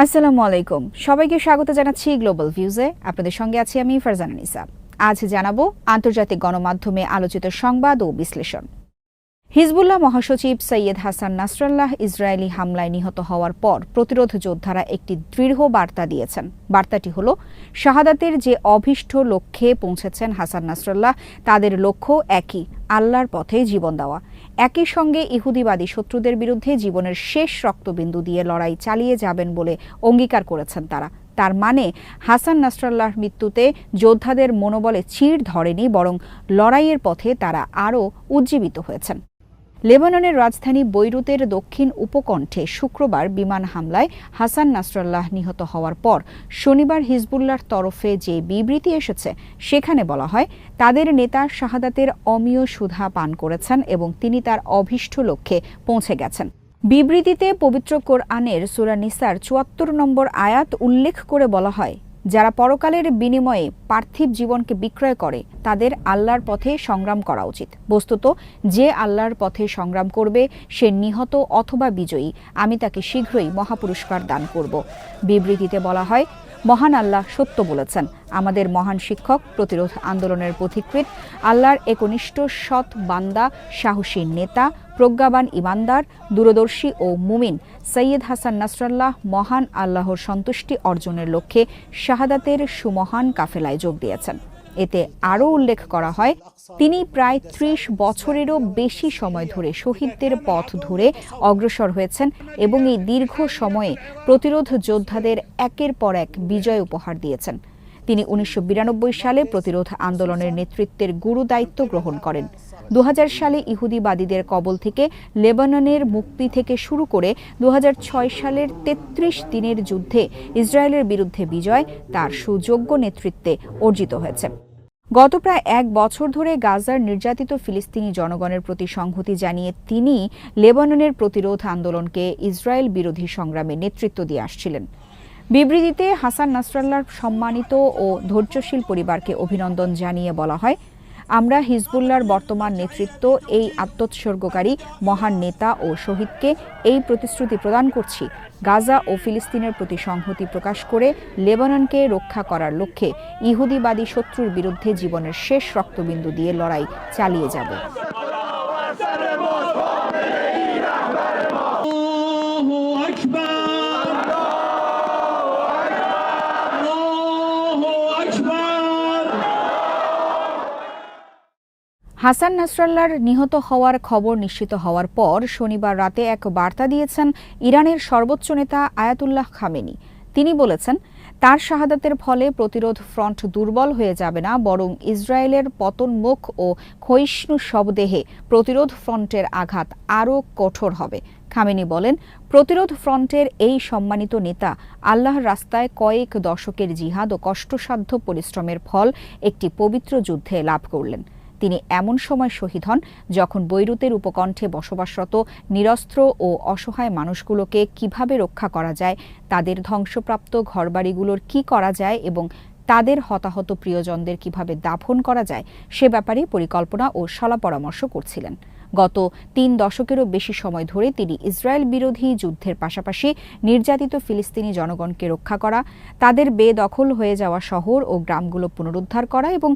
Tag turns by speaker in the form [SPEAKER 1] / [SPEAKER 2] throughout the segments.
[SPEAKER 1] আসসালামু আলাইকুম, সবাইকে স্বাগত জানাচ্ছি গ্লোবাল ভিউজে। আপনাদের সঙ্গে আছি আমি ফারজানা নিসা। আজ জানাবো আন্তর্জাতিক গণমাধ্যমে আলোচিত সংবাদ ও বিশ্লেষণ। হিজবুল্লাহ মহাসচিব সৈয়দ হাসান নাসরাল্লাহ ইসরায়েলি হামলায় নিহত হওয়ার পর প্রতিরোধ যোদ্ধারা একটি দৃঢ় বার্তা দিয়েছেন। বার্তাটি হল, শাহাদাতের যে অভীষ্ট লক্ষ্যে পৌঁছেছেন হাসান নাসরাল্লাহ, তাদের লক্ষ্য একই, আল্লাহর পথে জীবন দেওয়া। একই সঙ্গে ইহুদিবাদী শত্রুদের বিরুদ্ধে জীবনের শেষ রক্তবিন্দু দিয়ে লড়াই চালিয়ে যাবেন বলে অঙ্গীকার করেছেন তারা। তার মানে হাসান নাসরাল্লাহর মৃত্যুতে যোদ্ধাদের মনোবলে চিড় ধরেনি, বরং লড়াইয়ের পথে তারা আরও উজ্জীবিত হয়েছেন। লেবাননের রাজধানী বৈরুতের দক্ষিণ উপকণ্ঠে শুক্রবার বিমান হামলায় হাসান নাসরাল্লাহ নিহত হওয়ার পর শনিবার হিজবুল্লাহর তরফে যে বিবৃতি এসেছে, সেখানে বলা হয় তাদের নেতা শাহাদাতের অমীয় সুধা পান করেছেন এবং তিনি তার অভীষ্ট লক্ষ্যে পৌঁছে গেছেন। বিবৃতিতে পবিত্র কোরআনের সূরা নিসার ৭৪ নম্বর আয়াত উল্লেখ করে বলা হয়, যারা পরকালের বিনিময়ে পার্থিব জীবনকে বিক্রয় করে তাদের আল্লাহর পথে সংগ্রাম করা উচিত। বস্তুত যে আল্লাহর পথে সংগ্রাম করবে সে নিহত অথবা বিজয়ী, আমি তাকে শীঘ্রই মহাপুরস্কার দান করব। বিবৃতিতে বলা হয়, মহান আল্লাহ সত্য বলেছেন। আমাদের মহান শিক্ষক, প্রতিরোধ আন্দোলনের পথিকৃৎ, আল্লাহর একনিষ্ঠ সৎ বান্দা, সাহসী নেতা, প্রজ্ঞাবান ইমানদার, দূরদর্শী ও মুমিন সৈয়দ হাসান নাসরাল্লাহ মহান আল্লাহর সন্তুষ্টি অর্জনের লক্ষ্যে শাহাদাতের সুমহান কাফেলায় যোগ দিয়েছেন। এতে আরও উল্লেখ করা হয়, তিনি প্রায় ৩০ বছরেরও বেশি সময় ধরে শহীদদের পথ ধরে অগ্রসর হয়েছেন এবং এই দীর্ঘ সময়ে প্রতিরোধ যোদ্ধাদের একের পর এক বিজয় উপহার দিয়েছেন। তিনি ১৯৯২ সালে প্রতিরোধ আন্দোলনের নেতৃত্বের গুরু দায়িত্ব গ্রহণ করেন। ২০০০ সালে ইহুদিবাদীদের কবল থেকে লেবাননের মুক্তি থেকে শুরু করে ২০০৬ সালের ৩৩ দিনের যুদ্ধে ইসরায়েলের বিরুদ্ধে বিজয় তার সুযোগ্য নেতৃত্বে অর্জিত হয়েছে। গত প্রায় ১ বছর ধরে গাজার নির্যাতিত ফিলিস্তিনি জনগণের প্রতি সংহতি জানিয়ে তিনি লেবাননের প্রতিরোধ আন্দোলনকে ইসরায়েল বিরোধী সংগ্রামে নেতৃত্ব দিয়ে আসছিলেন। বিবৃতিতে হাসান নাসরাল্লাহর সম্মানিত ও ধৈর্যশীল পরিবারকে অভিনন্দন জানিয়ে বলা হয়, আমরা হিজবুল্লাহর বর্তমান নেতৃত্ব, এই আত্মোৎসর্গকারী মহান নেতা ও শহীদকে এই প্রতিশ্রুতি প্রদান করছি, গাজা ও ফিলিস্তিনের প্রতি সংহতি প্রকাশ করে লেবাননকে রক্ষা করার লক্ষ্যে ইহুদিবাদী শত্রুর বিরুদ্ধে জীবনের শেষ রক্তবিন্দু দিয়ে লড়াই চালিয়ে যাব। হাসান নাসরাল্লাহর নিহত হওয়ার খবর নিশ্চিত হওয়ার পর শনিবার রাতে এক বার্তা দিয়েছেন ইরানের সর্বোচ্চ নেতা আয়াতুল্লাহ খামেনি। তিনি বলেছেন, তার শাহাদাতের ফলে প্রতিরোধ ফ্রন্ট দুর্বল হয়ে যাবে না, বরং ইসরায়েলের পতনমুখ ও ক্ষয়িষ্ণু শবদেহে প্রতিরোধ ফ্রন্টের আঘাত আরও কঠোর হবে। খামেনি বলেন, প্রতিরোধ ফ্রন্টের এই সম্মানিত নেতা আল্লাহর রাস্তায় কয়েক দশকের জিহাদ ও কষ্টসাধ্য পরিশ্রমের ফল একটি পবিত্র যুদ্ধে লাভ করলেন। তিনি এমন সময় শহীদ হন যখন বৈরুতের উপকণ্ঠে বসবাসরত নিরস্ত্র ও অসহায় মানুষগুলোকে কিভাবে রক্ষা করা যায়, তাদের ধ্বংসপ্রাপ্ত ঘরবাড়িগুলোর কি করা যায় এবং তাদের হতাহত প্রিয়জনদের কিভাবে দাফন করা যায় সে ব্যাপারে পরিকল্পনা ও সলা পরামর্শ করছিলেন। গত ৩ দশকেরও বেশি সময় ধরে তিনি ইসরায়েল বিরোধী যুদ্ধের পাশাপাশি নির্যাতিত ফিলিস্তিনি জনগণকে রক্ষা করা, তাদের বেদখল হয়ে যাওয়া শহর ও গ্রামগুলো পুনরুদ্ধার করা এবং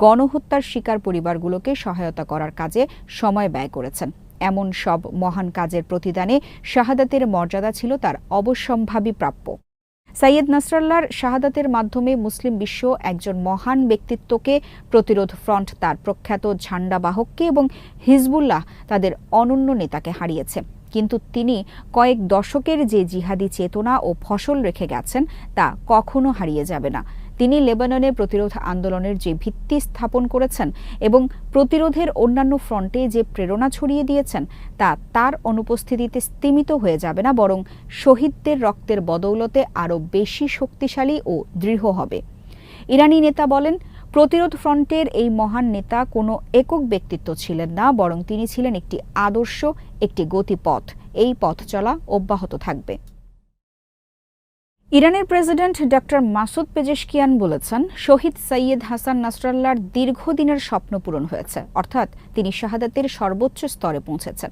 [SPEAKER 1] গণহত্যার শিকার পরিবারগুলোকে সহায়তা করার কাজে সময় ব্যয় করেছেন। এমন সব মহান কাজের প্রতিদানে শাহাদাতের মর্যাদা ছিল তার অবশ্যম্ভাবী প্রাপ্য। সৈয়দ নাসরাল্লাহর শাহাদাতের মাধ্যমে মুসলিম বিশ্ব একজন মহান ব্যক্তিত্বকে, প্রতিরোধ ফ্রন্ট তার প্রখ্যাত ঝান্ডাবাহককে এবং হিজবুল্লাহ তাদের অনন্য নেতাকে হারিয়েছে। কিন্তু তিনি কয়েক দশকের যে জিহাদি চেতনা ও ফসল রেখে গেছেন তা কখনো হারিয়ে যাবে না। তিনি লেবাননে প্রতিরোধ আন্দোলনের যে ভিত্তি স্থাপন করেছেন এবং প্রতিরোধের অন্যান্য ফ্রন্টে যে প্রেরণা ছড়িয়ে দিয়েছেন তা তার অনুপস্থিতিতে স্তিমিত হয়ে যাবে না, বরং শহীদদের রক্তের বদৌলতে আরও বেশি শক্তিশালী ও দৃঢ় হবে। ইরানি নেতা বলেন, প্রতিরোধ ফ্রন্টের এই মহান নেতা কোনো একক ব্যক্তিত্ব ছিলেন না, বরং তিনি ছিলেন একটি আদর্শ, একটি গতিপথ। এই পথ চলা অব্যাহত থাকবে। ইরানের প্রেসিডেন্ট ডক্টর মাসুদ পেজেশকিয়ান বলেছেন, শহীদ সৈয়দ হাসান নাসরাল্লাহর দীর্ঘদিনের স্বপ্ন পূরণ হয়েছে, অর্থাৎ তিনি শাহাদাতের সর্বোচ্চ স্তরে পৌঁছেছেন।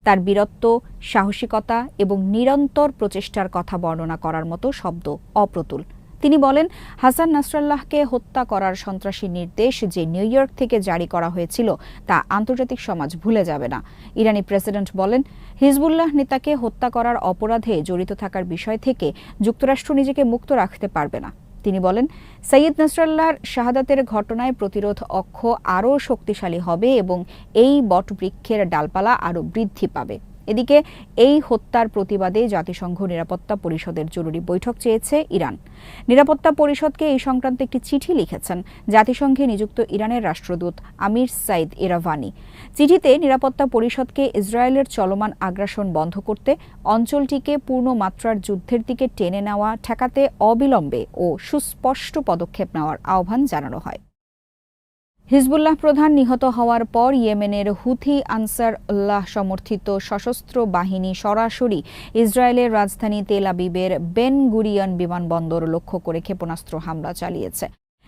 [SPEAKER 1] তার বীরত্ব, সাহসিকতা এবং নিরন্তর প্রচেষ্টার কথা বর্ণনা করার মতো শব্দ অপ্রতুল। তিনি বলেন, হাসান নাসরাল্লাহকে হত্যা করার সন্ত্রাসী নির্দেশ যে নিউ ইয়র্ক থেকে জারি করা হয়েছিল তা আন্তর্জাতিক সমাজ ভুলে যাবে না। ইরানি প্রেসিডেন্ট বলেন, হিজবুল্লাহ নেতাকে হত্যা করার অপরাধে জড়িত থাকার বিষয় থেকে যুক্তরাষ্ট্র নিজেকে মুক্ত রাখতে পারবে না। তিনি বলেন, সৈয়দ নাসরাল্লাহর শাহাদাতের ঘটনায় প্রতিরোধ অক্ষ আরও শক্তিশালী হবে এবং এই বটবৃক্ষের ডালপালা আরও বৃদ্ধি পাবে। এদিকে এই হত্যার প্রতিবাদে জাতিসংঘ নিরাপত্তা পরিষদের জরুরি বৈঠক চেয়েছে ইরান। নিরাপত্তা পরিষদকে এই সংক্রান্ত একটি চিঠি লিখেছেন জাতিসংঘে নিযুক্ত ইরানের রাষ্ট্রদূত আমির সাইদ ইরাভানি। চিঠিতে নিরাপত্তা পরিষদকে ইসরায়েলের চলমান আগ্রাসন বন্ধ করতে, অঞ্চলটিকে পূর্ণ মাত্রার যুদ্ধের দিকে টেনে নেওয়া ঠেকাতে অবিলম্বে ও সুস্পষ্ট পদক্ষেপ নেওয়ার আহ্বান জানানো হয়। হিজবুল্লাহ প্রধান নিহত হওয়ার পর ইয়েমেনের হুথি আনসারুল্লাহ সমর্থিত সশস্ত্র বাহিনী সরাসরি ইসরায়েলের রাজধানী তেল আবিবের বেন গুরিয়ন বিমানবন্দর লক্ষ্য করে ক্ষেপণাস্ত্র হামলা চালিয়েছে।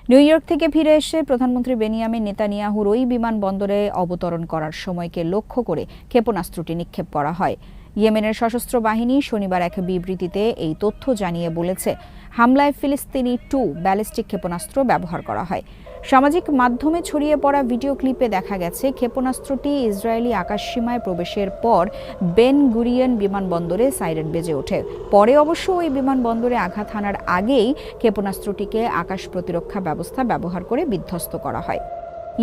[SPEAKER 1] নিউ ইয়র্ক থেকে ফিরে এসে প্রধানমন্ত্রী বেনিয়ামিন নেতানিয়াহুর ওই বিমানবন্দরে অবতরণ করার সময়কে লক্ষ্য করে ক্ষেপণাস্ত্রটি নিক্ষেপ করা হয়। ইয়েমেনের সশস্ত্র বাহিনী শনিবার এক বিবৃতিতে এই তথ্য জানিয়ে বলেছে, হামলায় ফিলিস্তিনি 2 ব্যালিস্টিক ক্ষেপণাস্ত্র ব্যবহার করা হয়। সামাজিক মাধ্যমে ছড়িয়ে পড়া ভিডিও ক্লিপে দেখা গেছে ক্ষেপণাস্ত্রটি ইসরায়েলি আকাশসীমায় প্রবেশের পর বেন গুরিয়ন বিমানবন্দরে সাইরেন বেজে ওঠে। পরে অবশ্য ওই বিমানবন্দরে আঘাত হানার আগেই ক্ষেপণাস্ত্রটিকে আকাশ প্রতিরক্ষা ব্যবস্থা ব্যবহার করে বিধ্বস্ত করা হয়।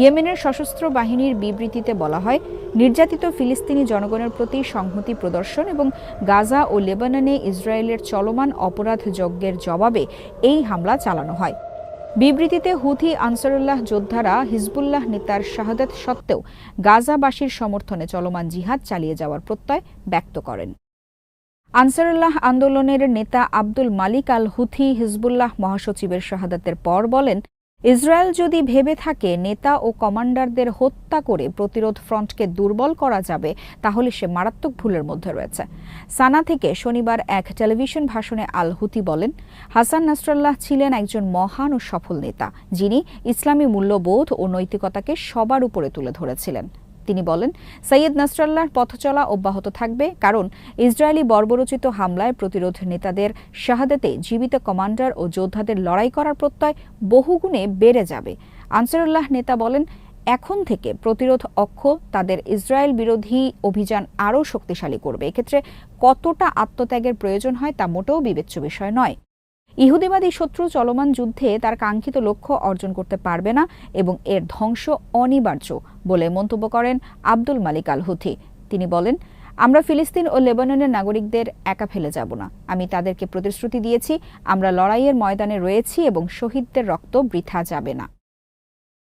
[SPEAKER 1] ইয়েমেনের সশস্ত্র বাহিনীর বিবৃতিতে বলা হয়, নির্যাতিত ফিলিস্তিনি জনগণের প্রতি সংহতি প্রদর্শন এবং গাজা ও লেবাননে ইসরায়েলের চলমান অপরাধ যজ্ঞের জবাবে এই হামলা চালানো হয়। বিবৃতিতে হুথি আনসারুল্লাহ যোদ্ধারা হিজবুল্লাহ নেতার শাহাদাত সত্ত্বেও গাজাবাসীর সমর্থনে চলমান জিহাদ চালিয়ে যাওয়ার প্রত্যয় ব্যক্ত করেন। আনসারুল্লাহ আন্দোলনের নেতা আব্দুল মালিক আল হুথি হিজবুল্লাহ মহাসচিবের শাহাদাতের পর বলেন, ইসরায়েল যদি ভেবে থাকে নেতা ও কমান্ডারদের হত্যা করে প্রতিরোধ ফ্রন্টকে দুর্বল করা যাবে, তাহলে সে মারাত্মক ভুলের মধ্যে রয়েছে। সানা থেকে শনিবার এক টেলিভিশন ভাষণে আল হুথি বলেন, হাসান নাসরাল্লাহ ছিলেন একজন মহান ও সফল নেতা, যিনি ইসলামী মূল্যবোধ ও নৈতিকতাকে সবার উপরে তুলে ধরেছিলেন। তিনি বলেন, সৈয়দ নাসরাল্লাহর পথচলা অব্যাহত থাকবে, কারণ ইসরায়েলি বর্বরোচিত হামলায় প্রতিরোধ নেতাদের শাহাদাতে জীবিত কমান্ডার ও যোদ্ধাদের লড়াই করার প্রত্যয় বহুগুণে বেড়ে যাবে। আনসারুল্লাহ নেতা বলেন, এখন থেকে প্রতিরোধ অক্ষ তাদের ইসরায়েল বিরোধী অভিযান আরও শক্তিশালী করবে। এক্ষেত্রে কতটা আত্মত্যাগের প্রয়োজন হয় তা মোটেও বিবেচ্য বিষয় নয়। ইহুদিবাদী শত্রু চলমান যুদ্ধে তার কাঙ্ক্ষিত লক্ষ্য অর্জন করতে পারবে না এবং এর ধ্বংস অনিবার্য বলে মন্তব্য করেন আব্দুল মালিক আল হুথি। তিনি বলেন, আমরা ফিলিস্তিন ও লেবাননের নাগরিকদের একা ফেলে যাব না। আমি তাদেরকে প্রতিশ্রুতি দিয়েছি, আমরা লড়াইয়ের ময়দানে রয়েছি এবং শহীদদের রক্ত বৃথা যাবে না।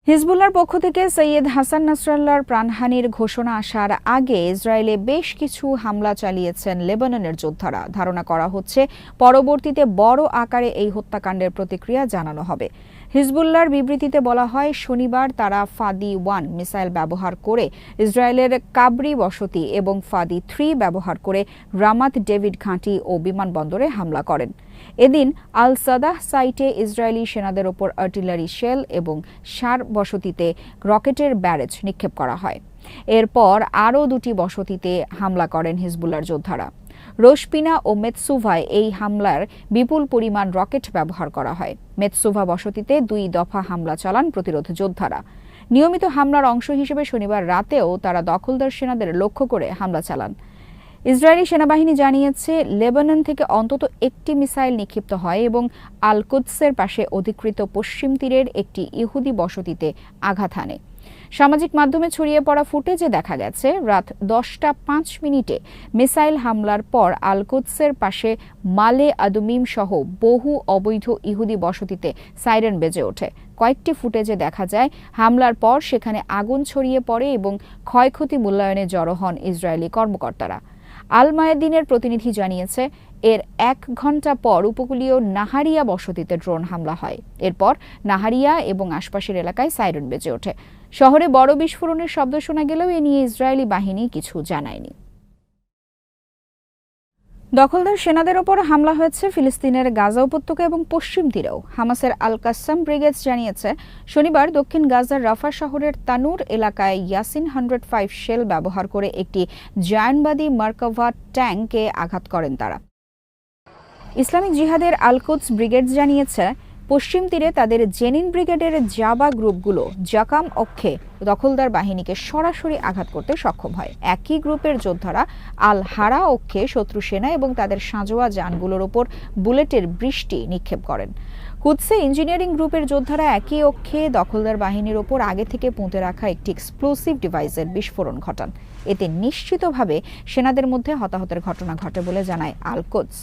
[SPEAKER 1] হিজবুল্লাহর পক্ষ থেকে সৈয়দ হাসান নাসরাল্লাহর প্রাণহানির ঘোষণা আসার আগে ইসরায়েলে বেশ কিছু হামলা চালিয়েছেন লেবাননের যোদ্ধারা। ধারণা করা হচ্ছে পরবর্তীতে বড় আকারে এই হত্যাকাণ্ডের প্রতিক্রিয়া জানানো হবে। হিজবুল্লাহর বিবৃতিতে বলা হয়, শনিবার তারা ফাদি 1 মিসাইল ব্যবহার করে ইসরায়েলের কাবরি বসতি এবং ফাদি 3 ব্যবহার করে রামাত ডেভিড ঘাঁটি ও বিমানবন্দরে হামলা করেন। এদিন আল সাদাহ সাইটে ইসরায়েলি সেনাদের ওপর আর্টিলারি শেল এবং সার বসতিতে রকেটের ব্যারেজ নিক্ষেপ করা হয়। এরপর আরও 2টি বসতিতে হামলা করেন হিজবুল্লাহর যোদ্ধারা। রোশপিনা ও মেতসুভায় এই হামলার বিপুল পরিমাণ রকেট ব্যবহার করা হয়। মেতসুভা বসতিতে 2 দফা হামলা চালান প্রতিরোধ যোদ্ধারা। নিয়মিত হামলার অংশ হিসেবে শনিবার রাতেও তারা দখলদার সেনাদের লক্ষ্য করে হামলা চালান। ইসরায়েলি সেনাবাহিনী জানিয়েছে, লেবানন থেকে অন্তত 1টি মিসাইল নিক্ষিপ্ত হয় এবং আল কুদসের পাশে অধিকৃত পশ্চিম তীরের একটি ইহুদি বসতিতে আঘাত হানে। সামাজিক মাধ্যমে ছড়িয়ে পড়া ফুটেজে দেখা গেছে, রাত 10টা 5 মিনিটে মিসাইল হামলার পর আল কুদসের পাশে মালে আদুমিম সহ বহু অবৈধ ইহুদি বসতিতে সাইরেন বেজে ওঠে। কয়েকটি ফুটেজে দেখা যায়, হামলার পর সেখানে আগুন ছড়িয়ে পড়ে এবং ক্ষয়ক্ষতি মূল্যায়নে জড়ো হন ইসরায়েলি কর্মকর্তারা। আল মায়াদিনের প্রতিনিধি জানিয়েছে, এর 1 ঘণ্টা পর উপকূলীয় নাহারিয়া বসতিতে ড্রোন হামলা হয়। এরপর নাহারিয়া এবং আশপাশের এলাকায় সাইরেন বেজে ওঠে। শহরে বড় বিস্ফোরণের শব্দ শোনা গেলেও এ নিয়ে ইসরায়েলি বাহিনী কিছু জানায়নি। দখলদার সেনাদের ওপর হামলা হয়েছে ফিলিস্তিনের গাজা উপত্যকা এবং পশ্চিম তীরেও। হামাসের আল কাসাম ব্রিগেড জানিয়েছে শনিবার দক্ষিণ গাজার রাফা শহরের তানুর এলাকায় ইয়াসিন 105 শেল ব্যবহার করে একটি জায়ানবাদী মার্কাভা ট্যাঙ্কে আঘাত করেন তারা। ইসলামিক জিহাদের আল কুদস ব্রিগেড জানিয়েছে পশ্চিম তীরে তাদের জেনিন ব্রিগেডের জাবা গ্রুপগুলো জাকাম অক্ষে দখলদার বাহিনীকে সরাসরি আঘাত করতে সক্ষম হয়। একই গ্রুপের যোদ্ধারা আল হারা অক্ষে শত্রু সেনা এবং তাদের সাঁজোয়া যানগুলোর ওপর বুলেটের বৃষ্টি নিক্ষেপ করেন। কুদসে ইঞ্জিনিয়ারিং গ্রুপের যোদ্ধারা একই অক্ষে দখলদার বাহিনীর ওপর আগে থেকে পুঁতে রাখা একটি এক্সপ্লোসিভ ডিভাইসের বিস্ফোরণ ঘটান। এতে নিশ্চিতভাবে সেনাদের মধ্যে হতাহতের ঘটনা ঘটে বলে জানায় আল কুদস।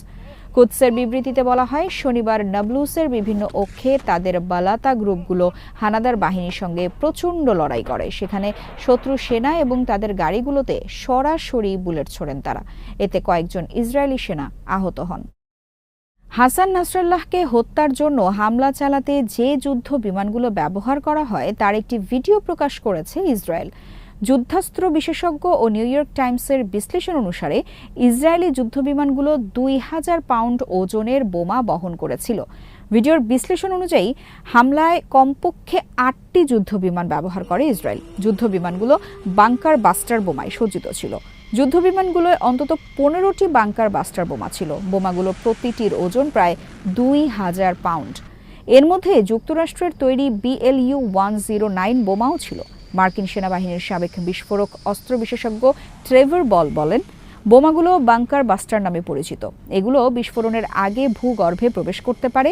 [SPEAKER 1] কুদসের বিবৃতিতে বলা হয় শনিবার নাবলুসের বিভিন্ন অক্ষে তাদের বালাতা গ্রুপগুলো হানাদার বাহিনীর সঙ্গে প্রচণ্ড লড়াই করে। সেখানে শত্রু সেনা এবং তাদের গাড়িগুলোতে সরাসরি বুলেট ছোড়েন তারা। এতে কয়েকজন ইসরায়েলি সেনা আহত হন। হাসান নাসরাল্লাহকে হত্যার জন্য হামলা চালাতে যে যুদ্ধ বিমানগুলো ব্যবহার করা হয় তার একটি ভিডিও প্রকাশ করেছে ইসরায়েল। যুদ্ধাস্ত্র বিশেষজ্ঞ ও নিউ ইয়র্ক টাইমসের বিশ্লেষণ অনুসারে ইসরায়েলি যুদ্ধবিমানগুলো 2000 পাউন্ড ওজনের বোমা বহন করেছিল। ভিডিওর বিশ্লেষণ অনুযায়ী হামলায় কমপক্ষে 8টি যুদ্ধবিমান ব্যবহার করে ইসরায়েল। যুদ্ধবিমানগুলো বাংকার বাস্টার বোমায় সজ্জিত ছিল। যুদ্ধবিমানগুলোয় অন্তত 15টি বাংকার বাস্টার বোমা ছিল। বোমাগুলো প্রতিটির ওজন প্রায় 2000 পাউন্ড। এর মধ্যে যুক্তরাষ্ট্রের তৈরি BLU 109 বোমাও ছিল। মার্কিন সেনাবাহিনীর সাবেক বিস্ফোরক অস্ত্র বিশেষজ্ঞ ট্রেভর বল বলেন, বোমাগুলো বাংকার বাস্টার নামে পরিচিত। এগুলো বিস্ফোরণের আগে ভূগর্ভে প্রবেশ করতে পারে।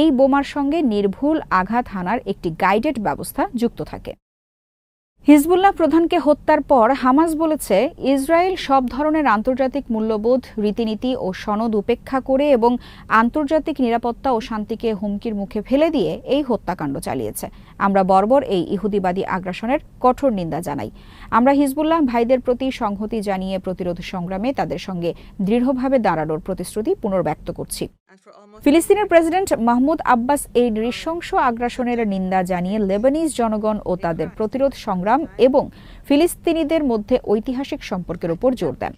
[SPEAKER 1] এই বোমার সঙ্গে নির্ভুল আঘাত হানার একটি গাইডেড ব্যবস্থা যুক্ত থাকে। হিজবুল্লাহ প্রধানকে হত্যার পর হামাস বলেছে ইসরায়েল সব ধরনের আন্তর্জাতিক মূল্যবোধ, রীতিনীতি ও সনদ উপেক্ষা করে এবং আন্তর্জাতিক নিরাপত্তা ও শান্তিকে হুমকির মুখে ফেলে দিয়ে এই হত্যাকাণ্ড চালিয়েছে। আমরা বর্বর এই ইহুদিবাদী আগ্রাসনের কঠোর নিন্দা জানাই। আমরা হিজবুল্লাহ ভাইদের প্রতি সংহতি জানিয়ে প্রতিরোধ সংগ্রামে তাদের সঙ্গে দৃঢ়ভাবে দাঁড়ানোর প্রতিশ্রুতি পুনর্ব্যক্ত করছি। ফিলিস্তিনের প্রেসিডেন্ট মাহমুদ আব্বাস এই নৃশংস আগ্রাসনের নিন্দা জানিয়ে লেবানিজ জনগণ ও তাদের প্রতিরোধ সংগ্রাম এবং ফিলিস্তিনিদের মধ্যে ঐতিহাসিক সম্পর্কের উপর জোর দেন।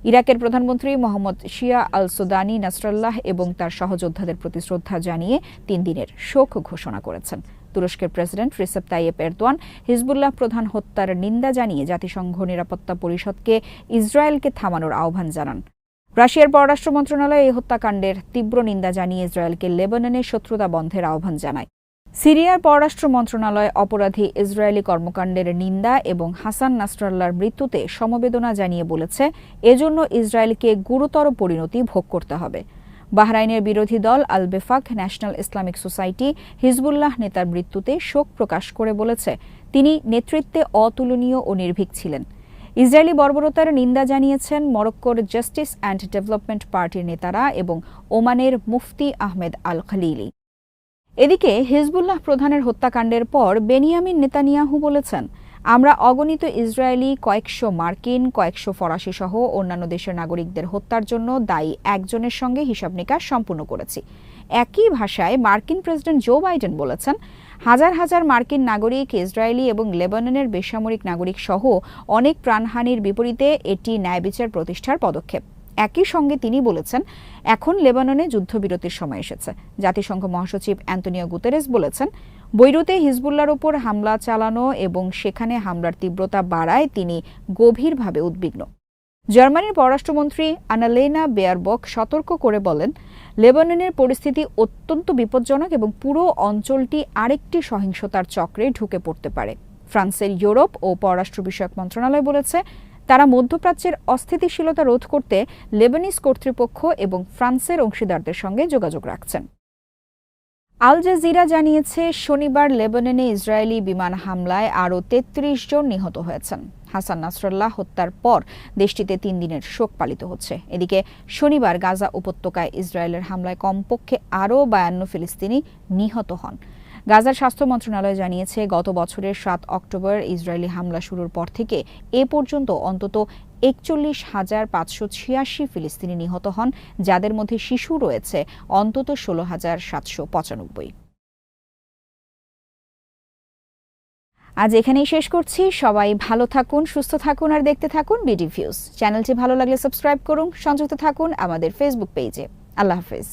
[SPEAKER 1] ইরাকের প্রধানমন্ত্রী মোহাম্মদ শিয়া আল সুদানি নাসরাল্লাহ এবং তার সহযোদ্ধাদের প্রতি শ্রদ্ধা জানিয়ে 3 দিনের শোক ঘোষণা করেছেন। তুরস্কের president Recep Tayyip Erdogan Hezbollah প্রধান হত্যার নিন্দা জানিয়ে জাতিসংঘ নিরাপত্তা পরিষদকে ইসরায়েলকে থামানোর আহ্বান জানান। রাশিয়ার পররাষ্ট্র মন্ত্রণালয় এই হত্যাকাণ্ডের তীব্র নিন্দা জানিয়ে ইসরায়েলকে লেবাননের শত্রুতা বন্ধের আহ্বান জানায়। সিরিয়ার পররাষ্ট্র মন্ত্রণালয় অপরাধী ইসরায়েলি কর্মকাণ্ডের নিন্দা এবং হাসান নাসরাল্লাহর মৃত্যুতে সমবেদনা জানিয়ে বলেছে এজন্য ইসরায়েলকে গুরুতর পরিণতি ভোগ করতে হবে। বাহরাইনের বিরোধী দল Al Wefaq National Islamic Society Hezbollah নেতার মৃত্যুতে শোক প্রকাশ করে বলেছে তিনি নেতৃত্বে অতুলনীয় ও নির্ভীক ছিলেন। ইসরায়েলি বর্বরতার নিন্দা জানিয়েছেন মরক্কোর জাস্টিস অ্যান্ড ডেভেলপমেন্ট পার্টির নেতারা এবং ওমানের মুফতি আহমেদ আল খালিলি। এদিকে হিজবুল্লাহ প্রধানের হত্যাকাণ্ডের পর বেনিয়ামিন নেতানিয়াহু বলেছেন, আমরা অগণিত ইসরায়েলি, কয়েকশো মার্কিন, কয়েকশো ফরাসি সহ অন্যান্য দেশের নাগরিকদের হত্যার জন্য দায়ী একজনের সঙ্গে হিসাব নিকাশ সম্পূর্ণ করেছি। একই ভাষায় মার্কিন প্রেসিডেন্ট জো বাইডেন বলেছেন, হাজার হাজার মার্কিন নাগরিক, ইসরায়েলি এবং লেবাননের বেসামরিক নাগরিক সহ অনেক প্রাণহানির বিপরীতে এটি ন্যায়বিচার প্রতিষ্ঠার পদক্ষেপ। একই সঙ্গে তিনি বলেছেন, এখন লেবাননে যুদ্ধবিরতির সময় এসেছে। জাতিসংঘ মহাসচিব অ্যান্তোনিও গুতেরেস বলেছেন, বৈরুতে হিজবুল্লাহর উপর হামলা চালানো এবং সেখানে হামলার তীব্রতা বাড়ায় তিনি গভীরভাবে উদ্বিগ্ন। জার্মানির পররাষ্ট্রমন্ত্রী আনালেনা বেয়ারবক সতর্ক করে বলেন, লেবাননের পরিস্থিতি অত্যন্ত বিপজ্জনক এবং পুরো অঞ্চলটি আরেকটি সহিংসতার চক্রে ঢুকে পড়তে পারে। ফ্রান্সের ইউরোপ ও পররাষ্ট্র বিষয়ক মন্ত্রণালয় বলেছে, তারা মধ্যপ্রাচ্যের অস্থিতিশীলতা রোধ করতে লেবানিজ কর্তৃপক্ষ এবং ফ্রান্সের অংশীদারদের সঙ্গে যোগাযোগ রাখছেন। আল জাজিরা জানিয়েছে শনিবার লেবাননে ইসরায়েলি বিমান হামলায় আরও 33 জন নিহত হয়েছেন। হাসান নাসরাল্লাহ হত্যার পর দেশটিতে 3 দিনের শোক পালিত হচ্ছে। এদিকে শনিবার গাজা উপত্যকায় ইসরায়েলের হামলায় কমপক্ষে আরও 52 ফিলিস্তিনি নিহত হন। গাজার স্বাস্থ্য মন্ত্রণালয় জানিয়েছে, গত বছরের 7 অক্টোবর ইসরায়েলি হামলা শুরুর পর থেকে এ পর্যন্ত অন্তত 41,586 ফিলিস্তিনি নিহত হন, যাদের মধ্যে শিশু রয়েছে অন্তত 16,795। আজ এখানেই শেষ করছি। সবাই ভালো থাকুন, সুস্থ থাকুন আর দেখতে থাকুন বিডি ভিউজ। চ্যানেলটি ভালো লাগলে সাবস্ক্রাইব করুন, সংযুক্ত থাকুন আমাদের ফেসবুক পেজে। আল্লাহ হাফেজ।